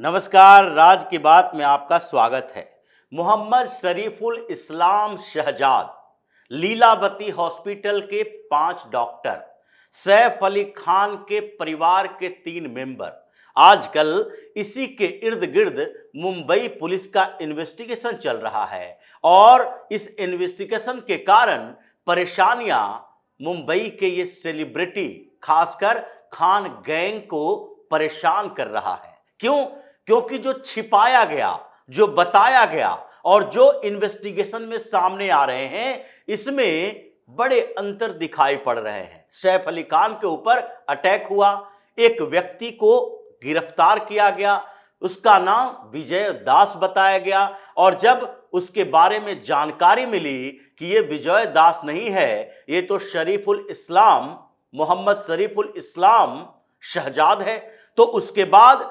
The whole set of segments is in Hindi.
नमस्कार, राज की बात में आपका स्वागत है। मोहम्मद शरीफुल इस्लाम शहजाद, लीलावती हॉस्पिटल के 5 डॉक्टर, सैफ अली खान के परिवार के 3 मेंबर, आजकल इसी के इर्द गिर्द मुंबई पुलिस का इन्वेस्टिगेशन चल रहा है और इस इन्वेस्टिगेशन के कारण परेशानियां मुंबई के ये सेलिब्रिटी खासकर खान गैंग को परेशान कर रहा है। क्यों? क्योंकि जो छिपाया गया, जो बताया गया और जो इन्वेस्टिगेशन में सामने आ रहे हैं, इसमें बड़े अंतर दिखाई पड़ रहे हैं। सैफ अली खान के ऊपर अटैक हुआ, एक व्यक्ति को गिरफ्तार किया गया, उसका नाम विजय दास बताया गया और जब उसके बारे में जानकारी मिली कि ये विजय दास नहीं है, ये तो शरीफुल इस्लाम, मोहम्मद शरीफुल इस्लाम शहजाद है, तो उसके बाद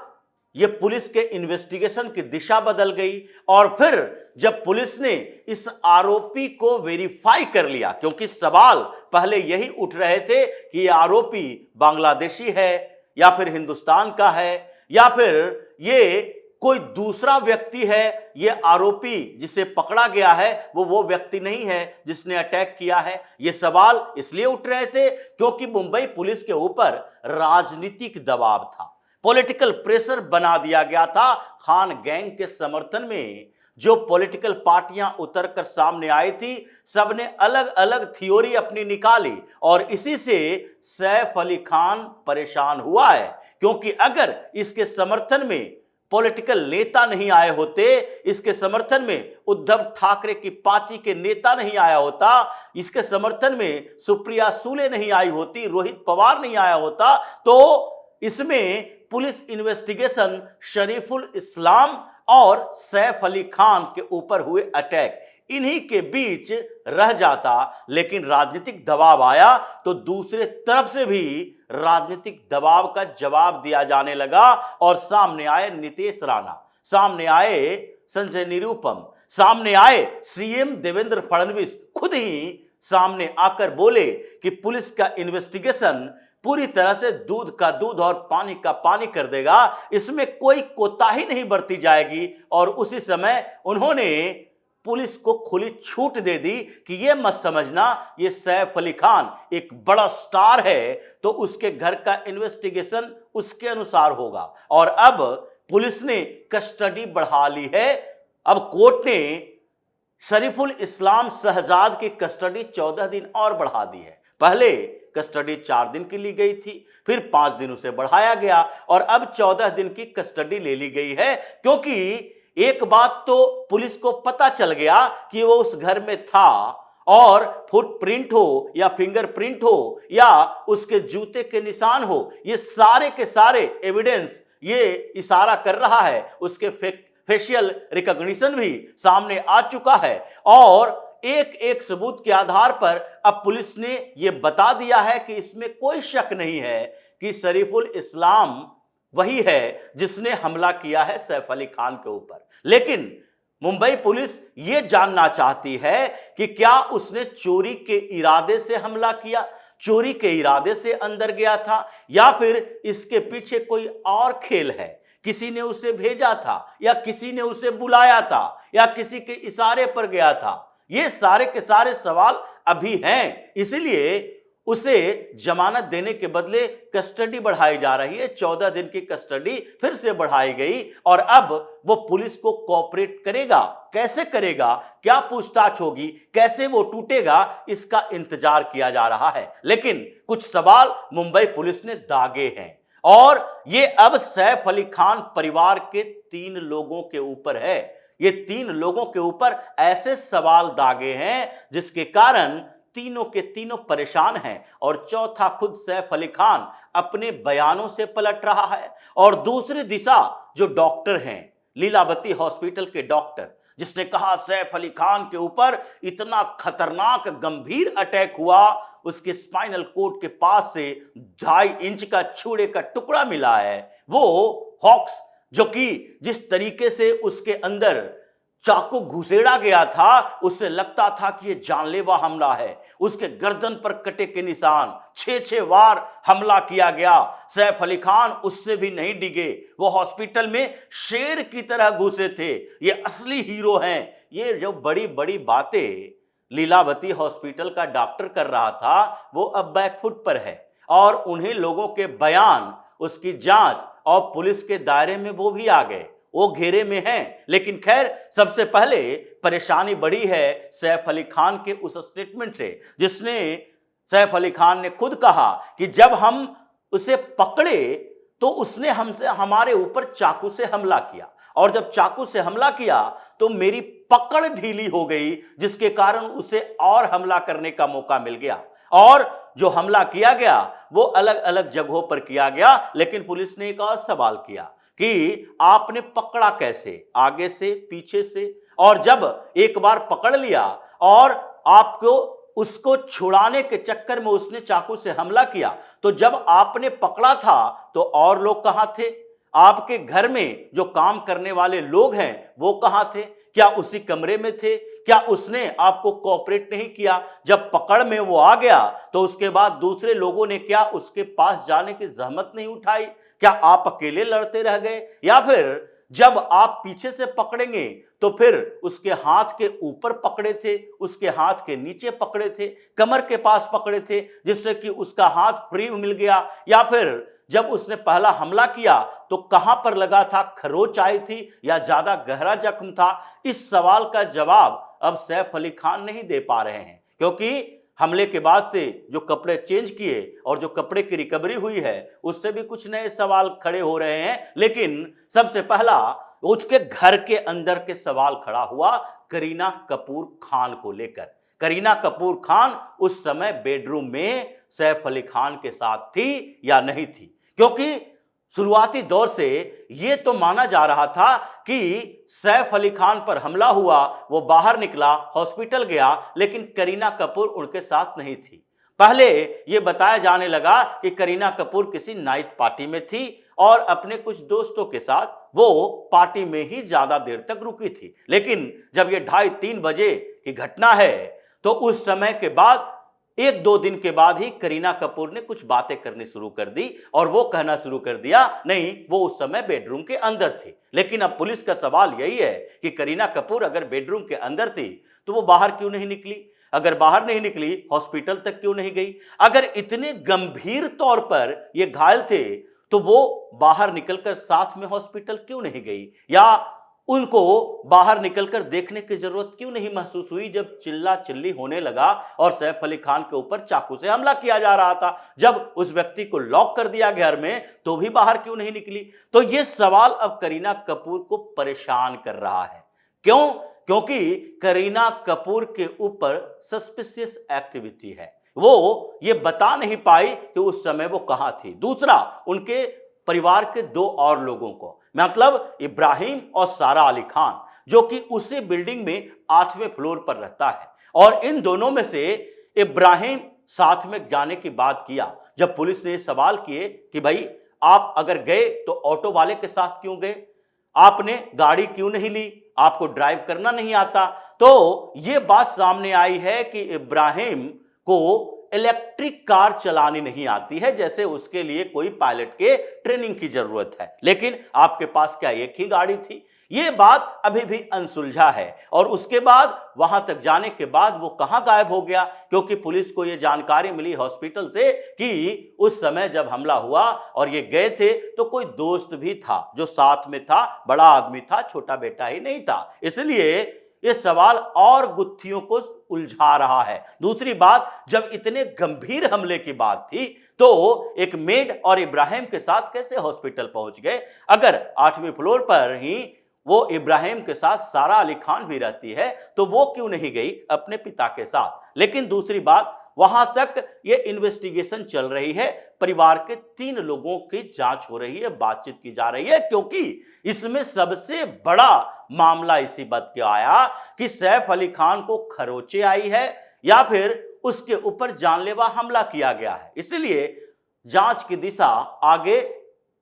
ये पुलिस के इन्वेस्टिगेशन की दिशा बदल गई। और फिर जब पुलिस ने इस आरोपी को वेरीफाई कर लिया, क्योंकि सवाल पहले यही उठ रहे थे कि ये आरोपी बांग्लादेशी है या फिर हिंदुस्तान का है या फिर ये कोई दूसरा व्यक्ति है, ये आरोपी जिसे पकड़ा गया है वो व्यक्ति नहीं है जिसने अटैक किया है। ये सवाल इसलिए उठ रहे थे क्योंकि मुंबई पुलिस के ऊपर राजनीतिक दबाव था, पॉलिटिकल प्रेशर बना दिया गया था। खान गैंग के समर्थन में जो पॉलिटिकल पार्टियां उतरकर सामने आई थी, सबने अलग अलग थ्योरी अपनी निकाली और इसी से सैफ अली खान परेशान हुआ है। क्योंकि अगर इसके समर्थन में पॉलिटिकल नेता नहीं आए होते, इसके समर्थन में उद्धव ठाकरे की पार्टी के नेता नहीं आया होता, इसके समर्थन में सुप्रिया सूले नहीं आई होती, रोहित पवार नहीं आया होता, तो इसमें पुलिस इन्वेस्टिगेशन शरीफुल इस्लाम और सैफ अली खान के ऊपर हुए अटैक, इन्हीं के बीच रह जाता। लेकिन राजनीतिक दबाव आया तो दूसरे तरफ से भी राजनीतिक दबाव का जवाब दिया जाने लगा और सामने आए नीतीश राणा, सामने आए संजय निरुपम, सामने आए सीएम देवेंद्र फडणवीस खुद ही सामने आकर बोले कि पुलिस का इन्वेस्टिगेशन पूरी तरह से दूध का दूध और पानी का पानी कर देगा, इसमें कोई कोताही नहीं बरती जाएगी। और उसी समय उन्होंने पुलिस को खुली छूट दे दी कि यह मत समझना ये सैफ अली खान एक बड़ा स्टार है तो उसके घर का इन्वेस्टिगेशन उसके अनुसार होगा। और अब पुलिस ने कस्टडी बढ़ा ली है। अब कोर्ट ने शरीफुल इस्लाम शहजाद की कस्टडी 14 दिन और बढ़ा दी है। पहले कस्टडी 4 दिन की ली गई थी, फिर 5 दिन उसे बढ़ाया गया और अब 14 दिन की कस्टडी ले ली गई है। क्योंकि एक बात तो पुलिस को पता चल गया कि वो उस घर में था और फुटप्रिंट हो या फिंगरप्रिंट हो या उसके जूते के निशान हो, ये सारे के सारे एविडेंस ये इशारा कर रहा है, उसके फेशियल रिकॉग्निशन भी सामने आ चुका है और एक एक सबूत के आधार पर अब पुलिस ने यह बता दिया है कि इसमें कोई शक नहीं है कि शरीफुल इस्लाम वही है जिसने हमला किया है सैफ अली खान के ऊपर। लेकिन मुंबई पुलिस यह जानना चाहती है कि क्या उसने चोरी के इरादे से हमला किया, चोरी के इरादे से अंदर गया था या फिर इसके पीछे कोई और खेल है, किसी ने उसे भेजा था या किसी ने उसे बुलाया था या किसी के इशारे पर गया था। ये सारे के सारे सवाल अभी हैं, इसलिए उसे जमानत देने के बदले कस्टडी बढ़ाई जा रही है। 14 दिन की कस्टडी फिर से बढ़ाई गई और अब वो पुलिस को कोऑपरेट करेगा, कैसे करेगा, क्या पूछताछ होगी, कैसे वो टूटेगा, इसका इंतजार किया जा रहा है। लेकिन कुछ सवाल मुंबई पुलिस ने दागे हैं और ये अब सैफ अली खान परिवार के 3 लोगों के ऊपर है। ये 3 लोगों के ऊपर ऐसे सवाल दागे हैं जिसके कारण तीनों के तीनों परेशान हैं और चौथा खुद सैफ अली खान अपने बयानों से पलट रहा है। और दूसरी दिशा जो डॉक्टर हैं, लीलावती हॉस्पिटल के डॉक्टर, जिसने कहा सैफ अली खान के ऊपर इतना खतरनाक गंभीर अटैक हुआ, उसके स्पाइनल कोड के पास से 2.5 इंच का छुरे का टुकड़ा मिला है। वो हॉक्स जो कि जिस तरीके से उसके अंदर चाकू घुसेड़ा गया था, उससे लगता था कि यह जानलेवा हमला है। उसके गर्दन पर कटे के निशान, 6-6 बार हमला किया गया। सैफ अली खान उससे भी नहीं डिगे। वो हॉस्पिटल में शेर की तरह घुसे थे। ये असली हीरो हैं। ये जो बड़ी बड़ी बातें लीलावती हॉस्पिटल का डॉक्टर कर रहा था, वो अब बैकफुट पर है और उन्हीं लोगों के बयान, उसकी जांच और पुलिस के दायरे में वो भी आ गए, वो घेरे में हैं। लेकिन खैर, सबसे पहले परेशानी बढ़ी है सैफ अली खान के उस स्टेटमेंट से, जिसने सैफ अली खान ने खुद कहा कि जब हम उसे पकड़े तो उसने हमसे हमारे ऊपर चाकू से हमला किया, और जब चाकू से हमला किया तो मेरी पकड़ ढीली हो गई, जिसके कारण उसे और हमला करने का मौका मिल गया। और जो हमला किया गया वो अलग अलग जगहों पर किया गया। लेकिन पुलिस ने एक और सवाल किया कि आपने पकड़ा कैसे, आगे से, पीछे से? और जब एक बार पकड़ लिया और आपको उसको छुड़ाने के चक्कर में उसने चाकू से हमला किया, तो जब आपने पकड़ा था तो और लोग कहां थे? आपके घर में जो काम करने वाले लोग हैं वो कहां थे? क्या उसी कमरे में थे? क्या उसने आपको कोऑपरेट नहीं किया? जब पकड़ में वो आ गया तो उसके बाद दूसरे लोगों ने क्या उसके पास जाने की जहमत नहीं उठाई? क्या आप अकेले लड़ते रह गए? या फिर जब आप पीछे से पकड़ेंगे तो फिर उसके हाथ के ऊपर पकड़े थे, उसके हाथ के नीचे पकड़े थे, कमर के पास पकड़े थे, जिससे कि उसका हाथ फ्री मिल गया? या फिर जब उसने पहला हमला किया तो कहां पर लगा था? खरोच आई थी या ज्यादा गहरा जख्म था? इस सवाल का जवाब अब सैफ अली खान नहीं दे पा रहे हैं, क्योंकि हमले के बाद से जो कपड़े चेंज किए और जो कपड़े की रिकवरी हुई है उससे भी कुछ नए सवाल खड़े हो रहे हैं। लेकिन सबसे पहला उसके घर के अंदर के सवाल खड़ा हुआ करीना कपूर खान को लेकर। करीना कपूर खान उस समय बेडरूम में सैफ अली खान के साथ थी या नहीं थी? क्योंकि शुरुआती दौर से यह तो माना जा रहा था कि सैफ अली खान पर हमला हुआ, वो बाहर निकला, हॉस्पिटल गया, लेकिन करीना कपूर उनके साथ नहीं थी। पहले यह बताया जाने लगा कि करीना कपूर किसी नाइट पार्टी में थी और अपने कुछ दोस्तों के साथ वो पार्टी में ही ज्यादा देर तक रुकी थी। लेकिन जब यह 2:30-3 बजे की घटना है तो उस समय के बाद 1-2 दिन के बाद ही करीना कपूर ने कुछ बातें करनी शुरू कर दी और वो कहना शुरू कर दिया, नहीं, वो उस समय बेडरूम के अंदर थी। लेकिन अब पुलिस का सवाल यही है कि करीना कपूर अगर बेडरूम के अंदर थी तो वो बाहर क्यों नहीं निकली? अगर बाहर नहीं निकली, हॉस्पिटल तक क्यों नहीं गई? अगर इतने गंभीर तौर पर ये घायल थे तो वो बाहर निकलकर साथ में हॉस्पिटल क्यों नहीं गई? या उनको बाहर निकलकर देखने की जरूरत क्यों नहीं महसूस हुई जब चिल्ला चिल्ली होने लगा और सैफ अली खान के ऊपर चाकू से हमला किया जा रहा था? जब उस व्यक्ति को लॉक कर दिया घर में तो भी बाहर क्यों नहीं निकली? तो ये सवाल अब करीना कपूर को परेशान कर रहा है। क्यों? क्योंकि करीना कपूर के ऊपर सस्पिशियस एक्टिविटी है। वो ये बता नहीं पाई कि उस समय वो कहां थी। दूसरा, उनके परिवार के 2 और लोगों को, मतलब इब्राहिम और सारा अली खान, जो कि उसी बिल्डिंग में 8वें फ्लोर पर रहता है, और इन दोनों में से इब्राहिम साथ में जाने की बात किया। जब पुलिस ने सवाल किए कि भाई आप अगर गए तो ऑटो वाले के साथ क्यों गए? आपने गाड़ी क्यों नहीं ली? आपको ड्राइव करना नहीं आता? तो यह बात सामने आई है कि इब्राहिम को इलेक्ट्रिक कार चलानी नहीं आती है, जैसे उसके लिए कोई पायलट के ट्रेनिंग की जरूरत है। लेकिन आपके पास क्या एक ही गाड़ी थी? ये बात अभी भी अनसुलझा है। और उसके बाद वहां तक जाने के बाद वो कहां गायब हो गया? क्योंकि पुलिस को यह जानकारी मिली हॉस्पिटल से कि उस समय जब हमला हुआ और ये गए थे तो कोई दोस्त भी था जो साथ में था, बड़ा आदमी था, छोटा बेटा ही नहीं था। इसलिए ये सवाल और गुत्थियों को उलझा रहा है। दूसरी बात, जब इतने गंभीर हमले की बात थी तो एक मेड और इब्राहिम के साथ कैसे हॉस्पिटल पहुंच गए? अगर 8वें फ्लोर पर ही वो इब्राहिम के साथ सारा अली खान भी रहती है तो वो क्यों नहीं गई अपने पिता के साथ? लेकिन दूसरी बात, वहां तक ये इन्वेस्टिगेशन चल रही है, परिवार के 3 लोगों की जांच हो रही है, बातचीत की जा रही है, क्योंकि इसमें सबसे बड़ा मामला इसी बात का आया कि सैफ अली खान को खरोंचे आई है या फिर उसके ऊपर जानलेवा हमला किया गया है। इसलिए जांच की दिशा आगे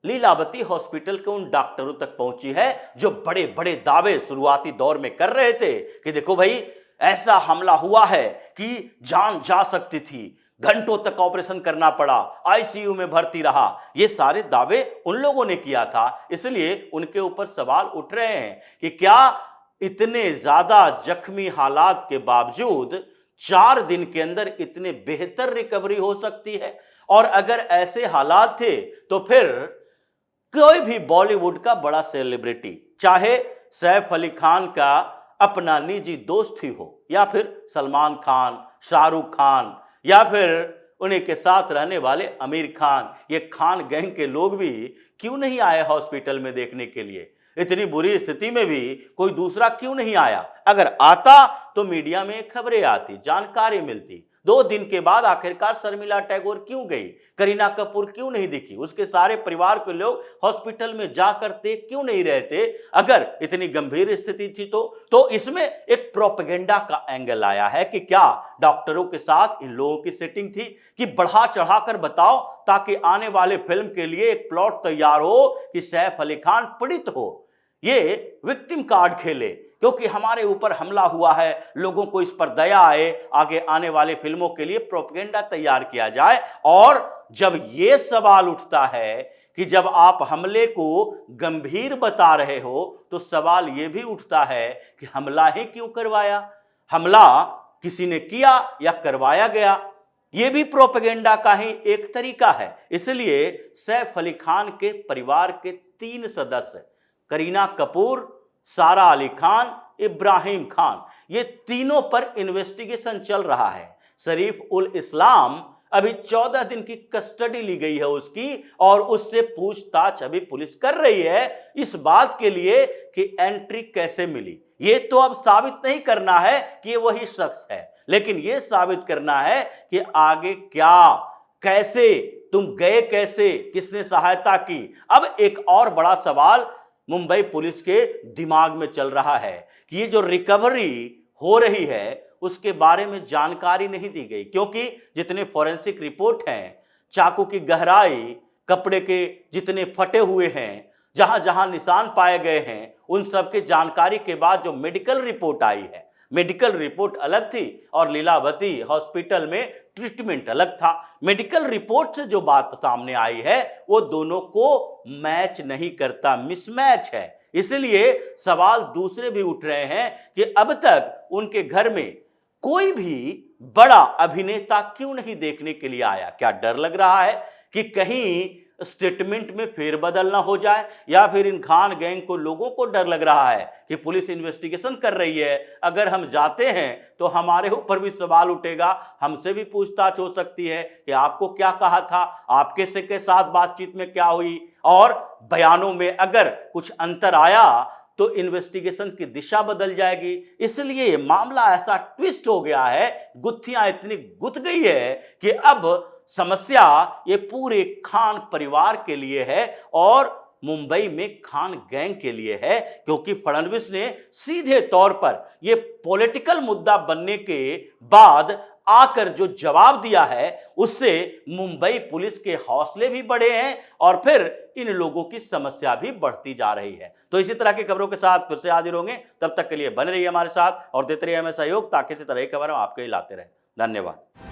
लीलावती हॉस्पिटल के उन डॉक्टरों तक पहुंची है जो बड़े बड़े दावे शुरुआती दौर में कर रहे थे कि देखो भाई, ऐसा हमला हुआ है कि जान जा सकती थी, घंटों तक ऑपरेशन करना पड़ा, आईसीयू में भर्ती रहा। ये सारे दावे उन लोगों ने किया था, इसलिए उनके ऊपर सवाल उठ रहे हैं कि क्या इतने ज्यादा जख्मी हालात के बावजूद 4 दिन के अंदर इतने बेहतर रिकवरी हो सकती है। और अगर ऐसे हालात थे तो फिर कोई भी बॉलीवुड का बड़ा सेलिब्रिटी, चाहे सैफ अली खान का अपना निजी दोस्त ही हो, या फिर सलमान खान, शाहरुख खान, या फिर उन्हीं के साथ रहने वाले आमिर खान, ये खान गैंग के लोग भी क्यों नहीं आए हॉस्पिटल में देखने के लिए? इतनी बुरी स्थिति में भी कोई दूसरा क्यों नहीं आया? अगर आता तो मीडिया में खबरें आती, जानकारी मिलती। 2 दिन के बाद आखिरकार शर्मिला टैगोर क्यों गई? करीना कपूर क्यों नहीं दिखी? उसके सारे परिवार के लोग हॉस्पिटल में जाकर देख क्यों नहीं रहे थे? अगर इतनी गंभीर स्थिति थी तो इसमें एक प्रोपेगेंडा का एंगल आया है कि क्या डॉक्टरों के साथ इन लोगों की सेटिंग थी कि बढ़ा चढ़ाकर बताओ, ताकि आने वाले फिल्म के लिए एक प्लॉट तैयार हो कि सैफ अली खान पीड़ित हो, ये विक्टिम कार्ड खेले, क्योंकि हमारे ऊपर हमला हुआ है, लोगों को इस पर दया आए, आगे आने वाले फिल्मों के लिए प्रोपेगेंडा तैयार किया जाए। और जब यह सवाल उठता है कि जब आप हमले को गंभीर बता रहे हो, तो सवाल यह भी उठता है कि हमला ही क्यों करवाया? हमला किसी ने किया या करवाया गया? यह भी प्रोपेगेंडा का ही एक तरीका है। इसलिए सैफ अली खान के परिवार के 3 सदस्य, करीना कपूर, सारा अली खान, इब्राहिम खान, ये तीनों पर इन्वेस्टिगेशन चल रहा है। शरीफ उल इस्लाम अभी 14 दिन की कस्टडी ली गई है उसकी, और उससे पूछताछ अभी पुलिस कर रही है इस बात के लिए कि एंट्री कैसे मिली। ये तो अब साबित नहीं करना है कि ये वही शख्स है, लेकिन ये साबित करना है कि आगे क्या, कैसे, तुम गए कैसे, किसने सहायता की। अब एक और बड़ा सवाल मुंबई पुलिस के दिमाग में चल रहा है कि ये जो रिकवरी हो रही है उसके बारे में जानकारी नहीं दी गई, क्योंकि जितने फॉरेंसिक रिपोर्ट हैं, चाकू की गहराई, कपड़े के जितने फटे हुए हैं, जहां जहां निशान पाए गए हैं, उन सब की जानकारी के बाद जो मेडिकल रिपोर्ट आई है, मेडिकल रिपोर्ट अलग थी और लीलावती हॉस्पिटल में ट्रीटमेंट अलग था। मेडिकल रिपोर्ट से जो बात सामने आई है वो दोनों को मैच नहीं करता, मिसमैच है। इसलिए सवाल दूसरे भी उठ रहे हैं कि अब तक उनके घर में कोई भी बड़ा अभिनेता क्यों नहीं देखने के लिए आया? क्या डर लग रहा है कि कहीं स्टेटमेंट में फेरबदल ना हो जाए, या फिर इन खान गैंग को, लोगों को डर लग रहा है कि पुलिस इन्वेस्टिगेशन कर रही है, अगर हम जाते हैं तो हमारे ऊपर भी सवाल उठेगा, हमसे भी पूछताछ हो सकती है कि आपको क्या कहा था, आपके से के साथ बातचीत में क्या हुई, और बयानों में अगर कुछ अंतर आया तो इन्वेस्टिगेशन की दिशा बदल जाएगी। इसलिए ये मामला ऐसा ट्विस्ट हो गया है, गुत्थियां इतनी गुथ गई है कि अब समस्या ये पूरे खान परिवार के लिए है और मुंबई में खान गैंग के लिए है, क्योंकि फडणवीस ने सीधे तौर पर यह पॉलिटिकल मुद्दा बनने के बाद आकर जो जवाब दिया है उससे मुंबई पुलिस के हौसले भी बढ़े हैं और फिर इन लोगों की समस्या भी बढ़ती जा रही है। तो इसी तरह की खबरों के साथ फिर से हाजिर होंगे, तब तक के लिए बने रहिए हमारे साथ और देते रहिए हमें सहयोग, ताकि इसी तरह की खबर हम आपके लिए लाते रहे। धन्यवाद।